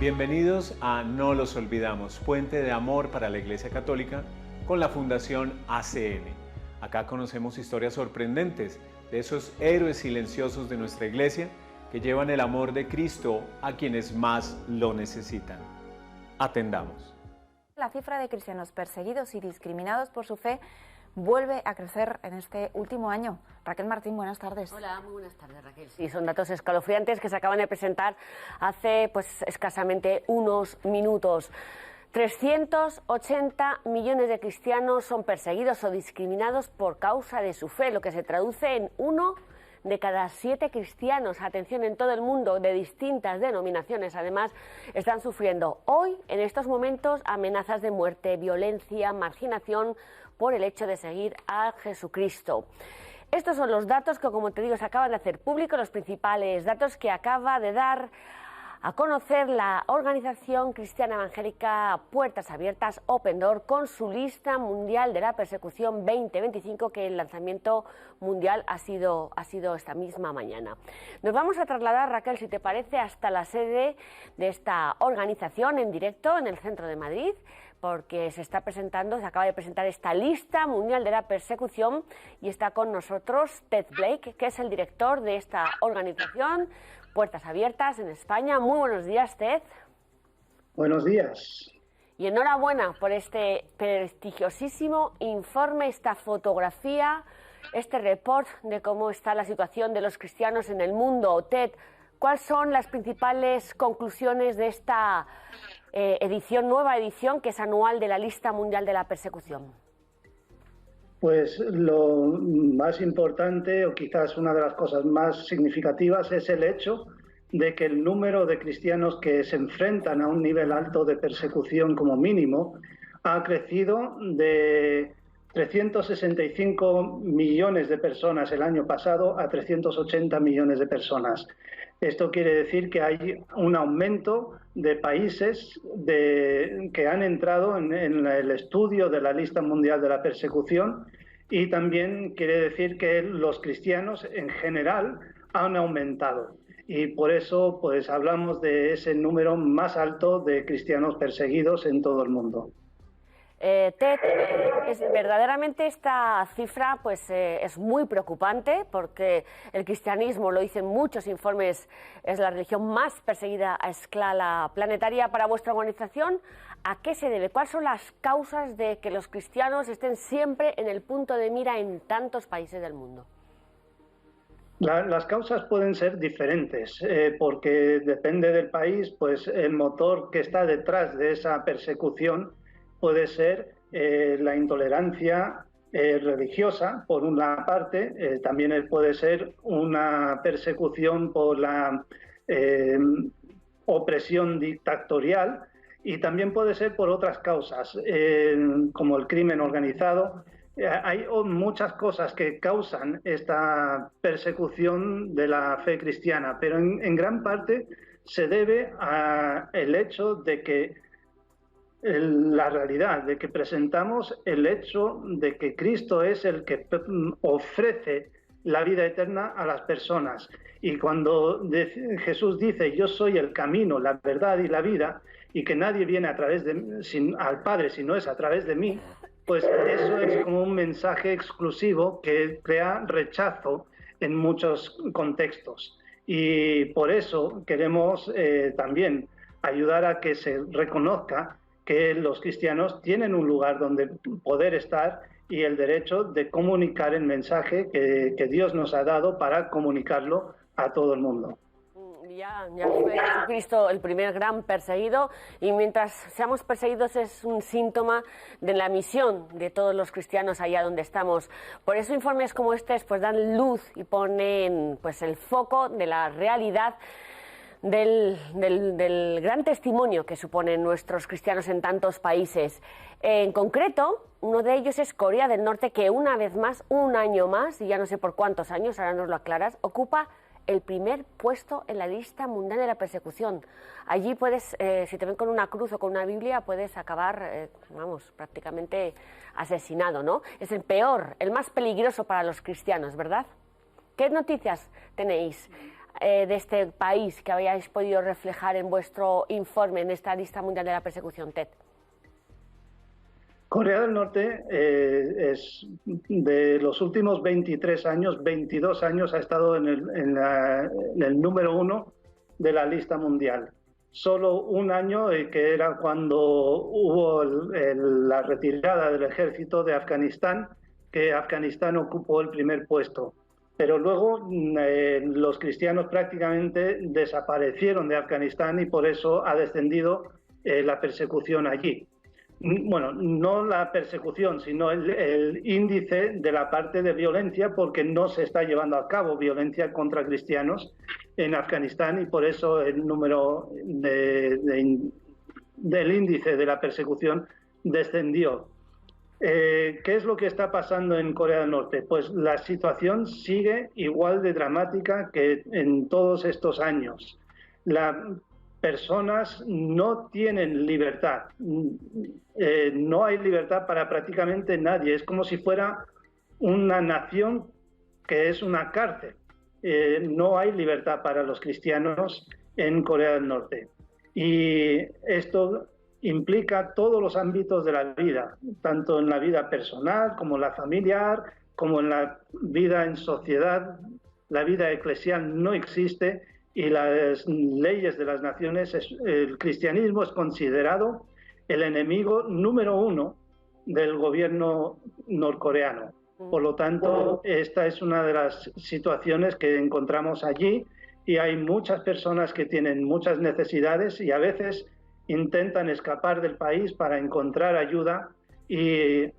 Bienvenidos a No los olvidamos, puente de amor para la Iglesia Católica con la Fundación ACN. Acá conocemos historias sorprendentes de esos héroes silenciosos de nuestra Iglesia que llevan el amor de Cristo a quienes más lo necesitan. Atendamos. La cifra de cristianos perseguidos y discriminados por su fe vuelve a crecer en este último año. Raquel Martín, buenas tardes. Hola, muy buenas tardes, Raquel. Sí, son datos escalofriantes que se acaban de presentar hace escasamente unos minutos. 380 millones de cristianos son perseguidos o discriminados por causa de su fe, lo que se traduce en 1 de cada 7 cristianos, atención, en todo el mundo, de distintas denominaciones, además, están sufriendo hoy, en estos momentos, amenazas de muerte, violencia, marginación por el hecho de seguir a Jesucristo. Estos son los datos que, como te digo, se acaban de hacer públicos, los principales datos que acaba de dar a conocer la organización cristiana evangélica Puertas Abiertas Open Door con su lista mundial de la persecución 2025, que el lanzamiento mundial ha sido esta misma mañana. Nos vamos a trasladar, Raquel, si te parece, hasta la sede de esta organización en directo en el centro de Madrid, porque se acaba de presentar esta lista mundial de la persecución y está con nosotros Ted Blake, que es el director de esta organización Puertas Abiertas en España. Muy buenos días, Ted. Buenos días. Y enhorabuena por este prestigiosísimo informe, esta fotografía, este report de cómo está la situación de los cristianos en el mundo. Ted, ¿cuáles son las principales conclusiones de esta nueva edición, que es anual, de la lista mundial de la persecución? Pues lo más importante, o quizás una de las cosas más significativas, es el hecho de que el número de cristianos que se enfrentan a un nivel alto de persecución como mínimo ha crecido de 365 millones de personas el año pasado a 380 millones de personas. Esto quiere decir que hay un aumento de países que han entrado en el estudio de la lista mundial de la persecución, y también quiere decir que los cristianos en general han aumentado. Y por eso hablamos de ese número más alto de cristianos perseguidos en todo el mundo. Ted, verdaderamente esta cifra es muy preocupante, porque el cristianismo, lo dicen muchos informes, es la religión más perseguida a escala planetaria. Para vuestra organización, ¿a qué se debe? ¿Cuáles son las causas de que los cristianos estén siempre en el punto de mira en tantos países del mundo? Las causas pueden ser diferentes, porque depende del país, pues el motor que está detrás de esa persecución puede ser la intolerancia religiosa, por una parte. También puede ser una persecución por la opresión dictatorial, y también puede ser por otras causas, como el crimen organizado. Hay muchas cosas que causan esta persecución de la fe cristiana, pero en gran parte se debe al hecho de que la realidad de que presentamos el hecho de que Cristo es el que ofrece la vida eterna a las personas. Y cuando Jesús dice: yo soy el camino, la verdad y la vida, y que nadie viene al Padre si no es a través de mí, pues eso es como un mensaje exclusivo que crea rechazo en muchos contextos. Y por eso queremos también ayudar a que se reconozca que los cristianos tienen un lugar donde poder estar y el derecho de comunicar el mensaje que Dios nos ha dado para comunicarlo a todo el mundo. Ya fue Jesucristo el primer gran perseguido, y mientras seamos perseguidos es un síntoma de la misión de todos los cristianos allá donde estamos. Por eso informes como este dan luz y ponen el foco de la realidad del gran testimonio que suponen nuestros cristianos en tantos países. En concreto, uno de ellos es Corea del Norte, que una vez más, un año más, y ya no sé por cuántos años, ahora nos lo aclaras, ocupa el primer puesto en la lista mundial de la persecución. Allí puedes, si te ven con una cruz o con una Biblia, puedes acabar, prácticamente asesinado, ¿no? Es el peor, el más peligroso para los cristianos, ¿verdad? ¿Qué noticias tenéis? de este país que habíais podido reflejar en vuestro informe, en esta lista mundial de la persecución, Ted? Corea del Norte es de los últimos 23 años, 22 años ha estado en el número 1 de la lista mundial. Solo un año, que era cuando hubo la retirada del ejército de Afganistán, que Afganistán ocupó el primer puesto. Pero luego los cristianos prácticamente desaparecieron de Afganistán y por eso ha descendido la persecución allí. Bueno, no la persecución, sino el índice de la parte de violencia, porque no se está llevando a cabo violencia contra cristianos en Afganistán y por eso el número del índice de la persecución descendió. ¿Qué es lo que está pasando en Corea del Norte? Pues la situación sigue igual de dramática que en todos estos años. Las personas no tienen libertad. No hay libertad para prácticamente nadie. Es como si fuera una nación que es una cárcel. No hay libertad para los cristianos en Corea del Norte. Y esto implica todos los ámbitos de la vida, tanto en la vida personal como en la familiar, como en la vida en sociedad. La vida eclesial no existe y las leyes de las naciones, el cristianismo es considerado el enemigo número 1 del gobierno norcoreano. Por lo tanto, esta es una de las situaciones que encontramos allí y hay muchas personas que tienen muchas necesidades y a veces intentan escapar del país para encontrar ayuda y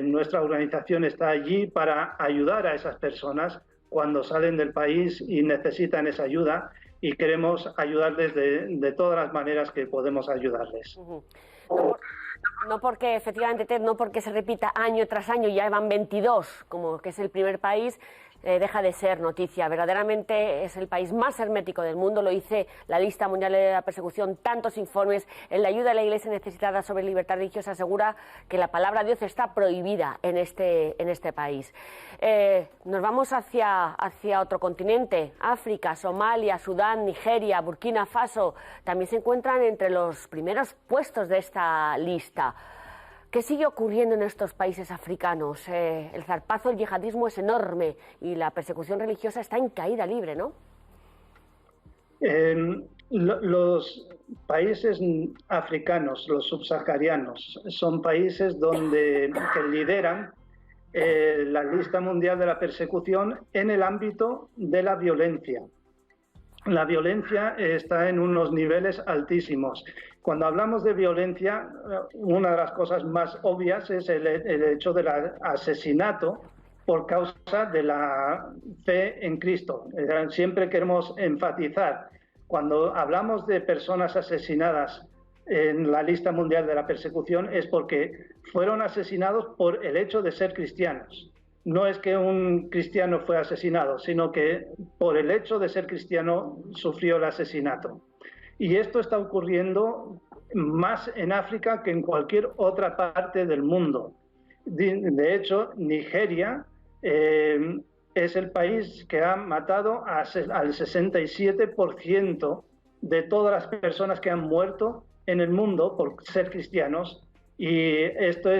nuestra organización está allí para ayudar a esas personas cuando salen del país y necesitan esa ayuda y queremos ayudarles de todas las maneras que podemos ayudarles. No porque, efectivamente, Ted, no porque se repita año tras año, ya van 22, como que es el primer país, deja de ser noticia. Verdaderamente es el país más hermético del mundo, lo dice la lista mundial de la persecución, tantos informes. En la ayuda a la Iglesia necesitada sobre libertad religiosa asegura que la palabra de Dios está prohibida en este país. Nos vamos hacia otro continente, África, Somalia, Sudán, Nigeria, Burkina Faso, también se encuentran entre los primeros puestos de esta lista. ¿Qué sigue ocurriendo en estos países africanos? El zarpazo del yihadismo es enorme y la persecución religiosa está en caída libre, ¿no? Los países africanos, los subsaharianos, son países que lideran la lista mundial de la persecución en el ámbito de la violencia. La violencia está en unos niveles altísimos. Cuando hablamos de violencia, una de las cosas más obvias es el hecho del asesinato por causa de la fe en Cristo. Siempre queremos enfatizar, cuando hablamos de personas asesinadas en la lista mundial de la persecución, es porque fueron asesinados por el hecho de ser cristianos. No es que un cristiano fue asesinado, sino que por el hecho de ser cristiano sufrió el asesinato. Y esto está ocurriendo más en África que en cualquier otra parte del mundo. De hecho, Nigeria es el país que ha matado al 67% de todas las personas que han muerto en el mundo por ser cristianos. Y esto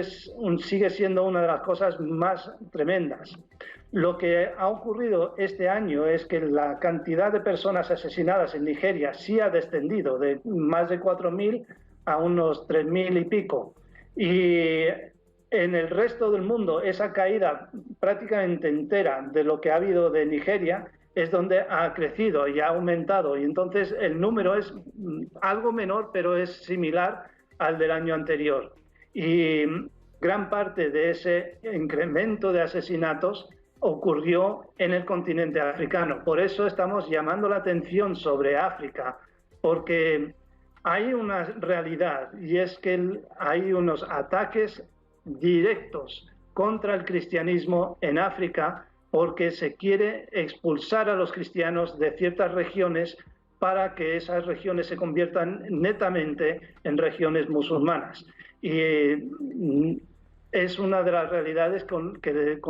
sigue siendo una de las cosas más tremendas. Lo que ha ocurrido este año es que la cantidad de personas asesinadas en Nigeria sí ha descendido de más de 4.000 a unos 3.000 y pico. Y en el resto del mundo, esa caída prácticamente entera de lo que ha habido de Nigeria es donde ha crecido y ha aumentado. Y entonces el número es algo menor, pero es similar al del año anterior. Y gran parte de ese incremento de asesinatos ocurrió en el continente africano. Por eso estamos llamando la atención sobre África, porque hay una realidad y es que hay unos ataques directos contra el cristianismo en África porque se quiere expulsar a los cristianos de ciertas regiones para que esas regiones se conviertan netamente en regiones musulmanas. Y es una de las realidades con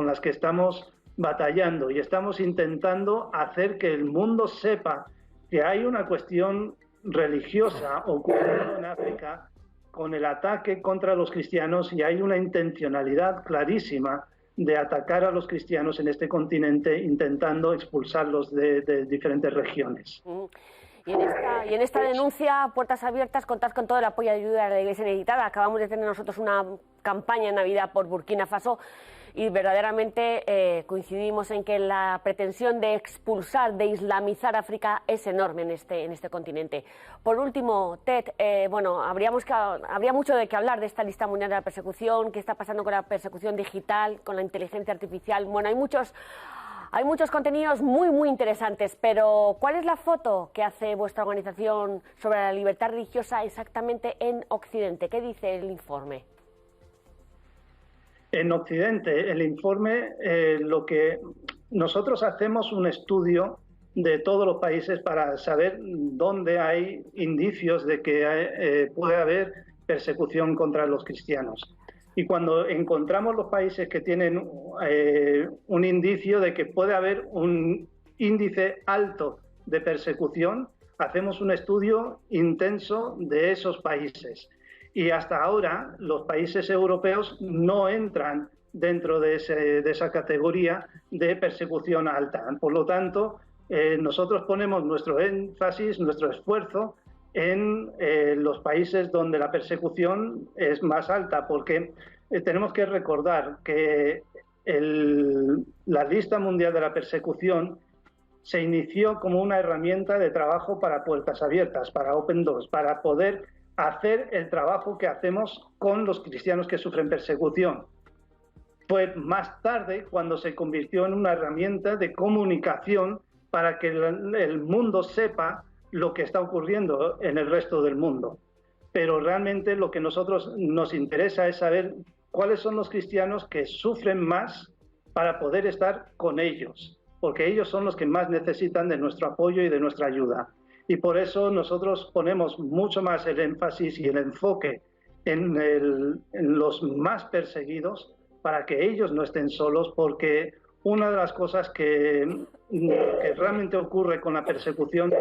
las que estamos batallando y estamos intentando hacer que el mundo sepa que hay una cuestión religiosa ocurriendo en África con el ataque contra los cristianos, y hay una intencionalidad clarísima de atacar a los cristianos en este continente, intentando expulsarlos de diferentes regiones. Y en esta denuncia, Puertas Abiertas, contad con todo el apoyo y ayuda de la Iglesia Necesitada. Acabamos de tener nosotros una campaña en Navidad por Burkina Faso y verdaderamente coincidimos en que la pretensión de expulsar, de islamizar África es enorme en este continente. Por último, Ted, habría mucho de qué hablar de esta lista mundial de la persecución, qué está pasando con la persecución digital, con la inteligencia artificial. Bueno, hay muchos contenidos muy interesantes, pero ¿cuál es la foto que hace vuestra organización sobre la libertad religiosa exactamente en Occidente? ¿Qué dice el informe? En Occidente, el informe, lo que nosotros hacemos un estudio de todos los países para saber dónde hay indicios de que puede haber persecución contra los cristianos. Y cuando encontramos los países que tienen un indicio de que puede haber un índice alto de persecución, hacemos un estudio intenso de esos países. Y hasta ahora los países europeos no entran dentro de esa categoría de persecución alta. Por lo tanto, nosotros ponemos nuestro énfasis, nuestro esfuerzo en los países donde la persecución es más alta, porque tenemos que recordar que la lista mundial de la persecución se inició como una herramienta de trabajo para Puertas Abiertas, para Open Doors, para poder hacer el trabajo que hacemos con los cristianos que sufren persecución. Fue más tarde cuando se convirtió en una herramienta de comunicación para que el mundo sepa lo que está ocurriendo en el resto del mundo. Pero realmente lo que nosotros nos interesa es saber cuáles son los cristianos que sufren más para poder estar con ellos, porque ellos son los que más necesitan de nuestro apoyo y de nuestra ayuda. Y por eso nosotros ponemos mucho más el énfasis y el enfoque en los más perseguidos, para que ellos no estén solos, porque una de las cosas que realmente ocurre con la persecución,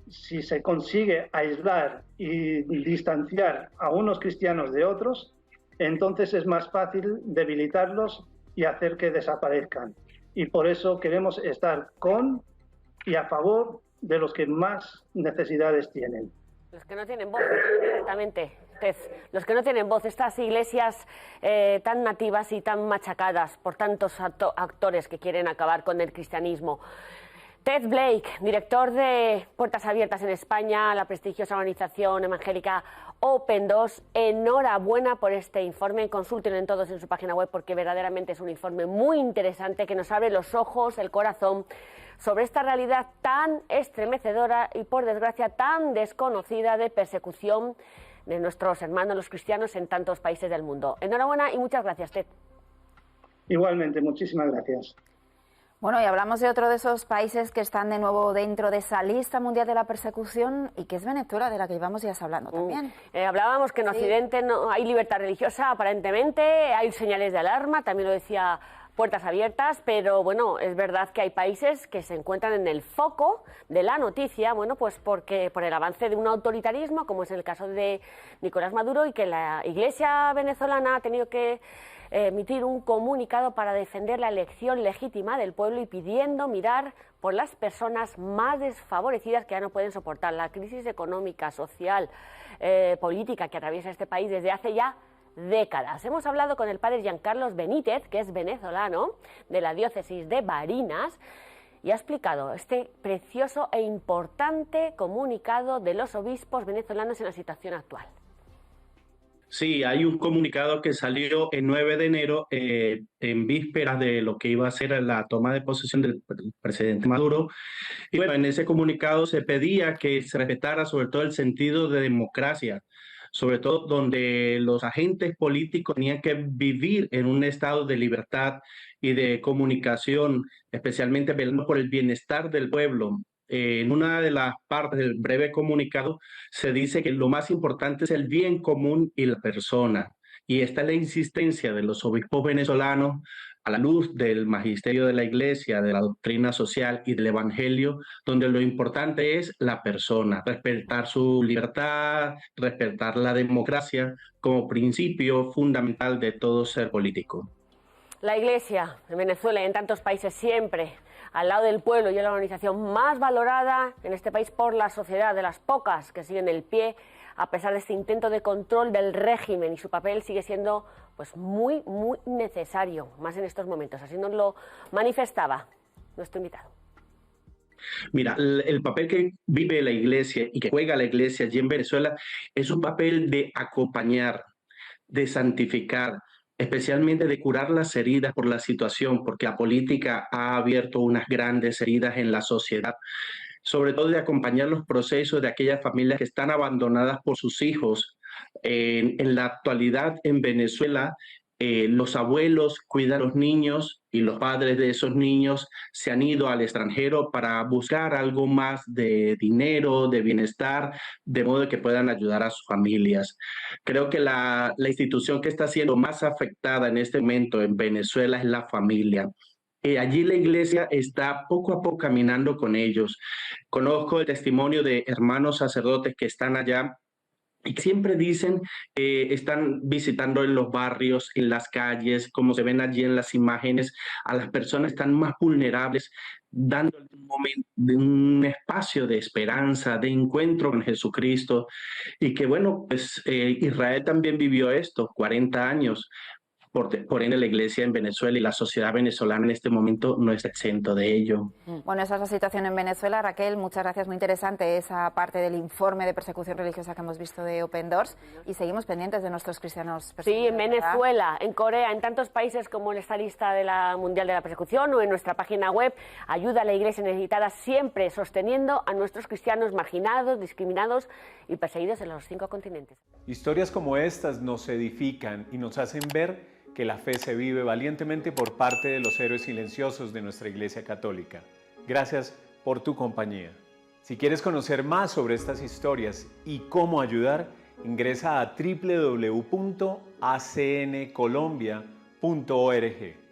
si se consigue aislar y distanciar a unos cristianos de otros, entonces es más fácil debilitarlos y hacer que desaparezcan. Y por eso queremos estar con y a favor de los que más necesidades tienen. Los que no tienen voz, exactamente. Los que no tienen voz, estas iglesias tan nativas y tan machacadas por tantos actores que quieren acabar con el cristianismo. Ted Blake, director de Puertas Abiertas en España, la prestigiosa organización evangélica Open Doors, enhorabuena por este informe. Consúltenlo en todos en su página web, porque verdaderamente es un informe muy interesante que nos abre los ojos, el corazón, sobre esta realidad tan estremecedora y, por desgracia, tan desconocida de persecución de nuestros hermanos los cristianos en tantos países del mundo. Enhorabuena y muchas gracias, Ted. Igualmente, muchísimas gracias. Bueno, y hablamos de otro de esos países que están de nuevo dentro de esa lista mundial de la persecución, y que es Venezuela, de la que llevamos días hablando también. Hablábamos que en Occidente no hay libertad religiosa, aparentemente, hay señales de alarma, también lo decía Puertas Abiertas, pero bueno, es verdad que hay países que se encuentran en el foco de la noticia, bueno, pues porque por el avance de un autoritarismo, como es el caso de Nicolás Maduro, y que la Iglesia venezolana ha tenido que emitir un comunicado para defender la elección legítima del pueblo y pidiendo mirar por las personas más desfavorecidas que ya no pueden soportar la crisis económica, social, política que atraviesa este país desde hace ya décadas. Hemos hablado con el padre Giancarlos Benítez, que es venezolano, de la diócesis de Barinas, y ha explicado este precioso e importante comunicado de los obispos venezolanos en la situación actual. Sí, hay un comunicado que salió el 9 de enero en vísperas de lo que iba a ser la toma de posesión del presidente Maduro. Y bueno, en ese comunicado se pedía que se respetara sobre todo el sentido de democracia, sobre todo donde los agentes políticos tenían que vivir en un estado de libertad y de comunicación, especialmente velando por el bienestar del pueblo. En una de las partes del breve comunicado se dice que lo más importante es el bien común y la persona. Y esta es la insistencia de los obispos venezolanos a la luz del magisterio de la Iglesia, de la doctrina social y del Evangelio, donde lo importante es la persona, respetar su libertad, respetar la democracia como principio fundamental de todo ser político. La Iglesia en Venezuela y en tantos países siempre al lado del pueblo, y es la organización más valorada en este país por la sociedad, de las pocas que siguen el pie a pesar de este intento de control del régimen, y su papel sigue siendo pues muy necesario, más en estos momentos. Así nos lo manifestaba nuestro invitado. Mira, el papel que vive la Iglesia y que juega la Iglesia allí en Venezuela es un papel de acompañar, de santificar, especialmente de curar las heridas por la situación, porque la política ha abierto unas grandes heridas en la sociedad, sobre todo de acompañar los procesos de aquellas familias que están abandonadas por sus hijos. En la actualidad en Venezuela, los abuelos cuidan a los niños y los padres de esos niños se han ido al extranjero para buscar algo más de dinero, de bienestar, de modo que puedan ayudar a sus familias. Creo que la institución que está siendo más afectada en este momento en Venezuela es la familia. Allí la Iglesia está poco a poco caminando con ellos. Conozco el testimonio de hermanos sacerdotes que están allá y que siempre dicen que están visitando en los barrios, en las calles, como se ven allí en las imágenes, a las personas que están más vulnerables, dando un espacio de esperanza, de encuentro con Jesucristo. Y que bueno, pues Israel también vivió esto, 40 años. Por ende, la Iglesia en Venezuela y la sociedad venezolana en este momento no es exento de ello. Bueno, esa es la situación en Venezuela. Raquel, muchas gracias. Muy interesante esa parte del informe de persecución religiosa que hemos visto de Open Doors. Y seguimos pendientes de nuestros cristianos perseguidos. Sí, en Venezuela, en Corea, en tantos países como en esta lista de la Mundial de la Persecución o en nuestra página web. Ayuda a la Iglesia necesitada, siempre sosteniendo a nuestros cristianos marginados, discriminados y perseguidos en los 5 continentes. Historias como estas nos edifican y nos hacen ver que la fe se vive valientemente por parte de los héroes silenciosos de nuestra Iglesia Católica. Gracias por tu compañía. Si quieres conocer más sobre estas historias y cómo ayudar, ingresa a www.acncolombia.org.